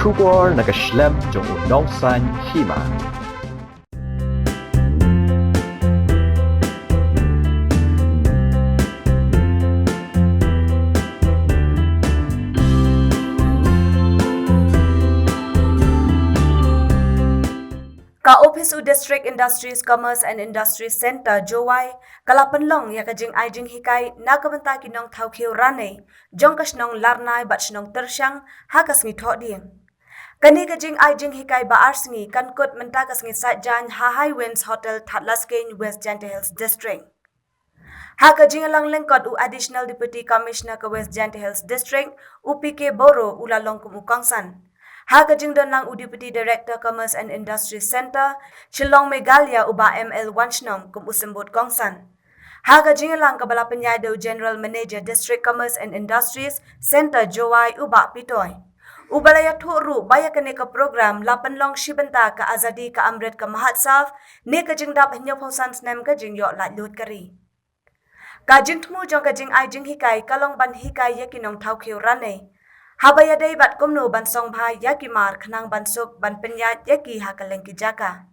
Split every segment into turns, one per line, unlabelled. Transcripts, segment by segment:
Kubor nagaslem jong unongsan Hima.
Ka Office u District Industries Commerce and Industries Center Jowai kalapanlong ya ka Jinghikai nakabanta kinong Khiew Ranei jong ka Shnong Larnai bat Shnong Tyrshang hakas ngi Thaw ding kani ka Jinghikai ba arsngi kankut menta kas ngi Sajjan High Winds Hotel Thatlaskane West Jante Hills District Haka jingalang lengkot u Additional Deputy Commissioner ka West Jante Hills District UPK Boro ulalong kumukangsan Haka jingdon lang u Deputy Director Commerce and Industries Center, Shnong Megalia uba ML1 Shnong kum usimbot kongsan. Haka jingalang kabala penyado General Manager District Commerce and Industries Center Jowai uba Pitoy. Ubalaya thuru baya kene ka program lapanlong shibenta ka azadi ka amrit ka mahatsaf ne ka jingdap hinyo phosan snem ka jingyo la lut kari. Ka jingtmu jong ka Jinghikai kalong ban hikai yakinong Khiew Ranei. Habaya day bat kumno bansong bha yaki mar khnang bansuk ban penyat yaki hakaleng ki jaka.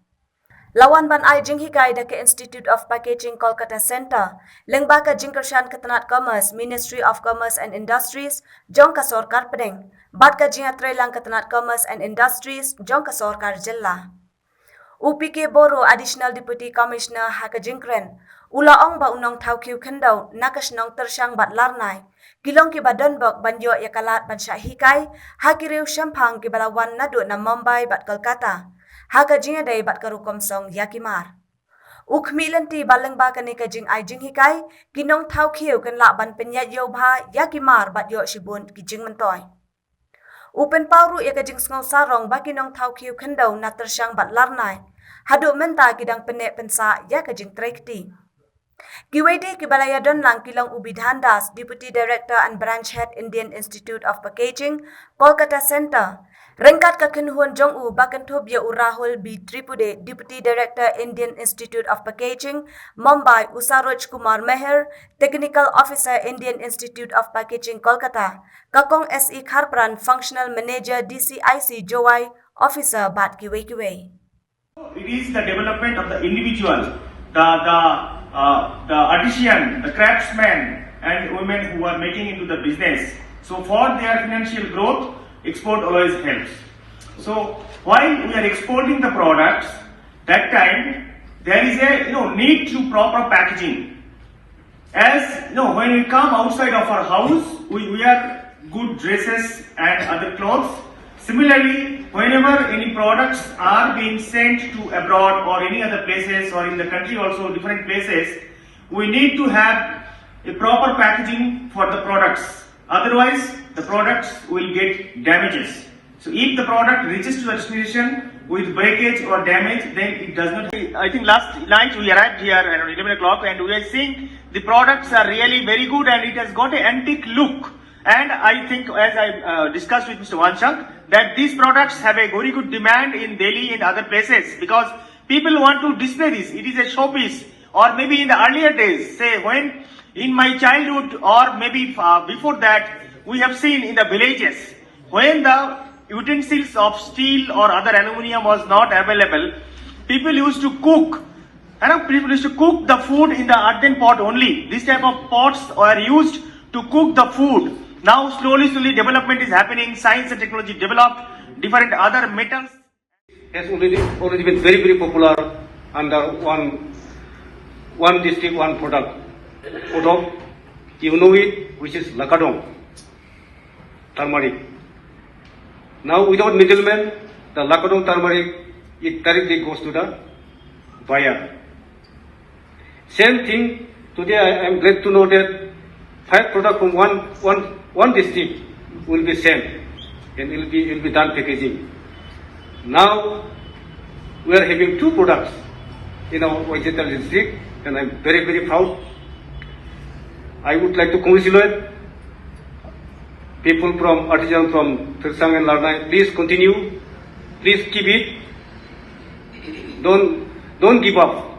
Lawan ban Jinghikai da ke Institute of Packaging Kolkata Center, lengba ka Jingkershan Katanat Commerce, Ministry of Commerce and Industries, jong ka Sorkar Pedeng, bat ka Jingatray lang Katanat Commerce and Industries, jong ka Sorkar Jilla. UPK Boro Additional Deputy Commissioner Haka Jingkren, ulaong ba unong Khiew Kendaw nakasnong Tyrshang bat Larnai, kilong ki badanbok banyo yakalat ban Jinghikai, hakiriw Shampang ki balawan nado na Mumbai bat Kolkata, haka jingaday bat karukomsong yakimar. Ukmilan ti balang ba kani ka Jinghikai, kinong Khiew kan laban penyat yo bha yakimar bat yo shibun ki jingmentoy. Upen pauru ya ka jingsngong sarong ba kinong Khiew kendaw na Tyrshang bat Larnai, hadu menta kidang penek pensa ya ka jingtrekti. Kiwede kibalaya don lang kilong Ubidhandas, Deputy Director and Branch Head Indian Institute of Packaging, Kolkata Center. Rengkat ka kinhuan jong u bakan tobya u Rahul B. Tripude, Deputy Director Indian Institute of Packaging, Mumbai, Usaroj Kumar Meher, Technical Officer Indian Institute of Packaging, Kolkata. Kakong SE Kharpran, Functional Manager DCIC Jowai, Officer Bat Kiwe.
It is the development of the individual, the artisan, the craftsman and women who are making into the business. So for their financial growth, export always helps. So while we are exporting the products, that time there is a need to proper packaging. As when we come outside of our house, we wear good dresses and other clothes. Similarly, whenever any products are being sent to abroad or any other places or in the country also different places, we need to have a proper packaging for the products. Otherwise, the products will get damages. So if the product reaches to the destination with breakage or damage, then it does not. I think last night we arrived here around 11 o'clock and we are seeing the products are really very good and it has got an antique look. And I think, as I discussed with Mr. Wanchak, that these products have a very good demand in Delhi and other places because people want to display this. It is a showpiece. Or maybe in the earlier days, say when in my childhood or maybe before that, we have seen in the villages when the utensils of steel or other aluminium was not available, people used to cook. People used to cook the food in the earthen pot only. This type of pots were used to cook the food. Now slowly development is happening, science and technology developed, different other metals.
Has already been very popular under one district, one product. You know it, which is Lakadong, turmeric. Now without middlemen, the Lakadong turmeric, it directly goes to the buyer. Same thing, today I am glad to know that 5 products from one district will be sent and it will be done packaging. Now we are having 2 products in our vegetal district and I am very proud. I would like to congratulate people from artisans from Tyrshang and Larnai. Please continue. Please keep it. Don't give up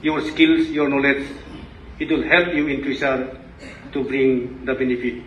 your skills, your knowledge. It will help you in future to bring the benefit.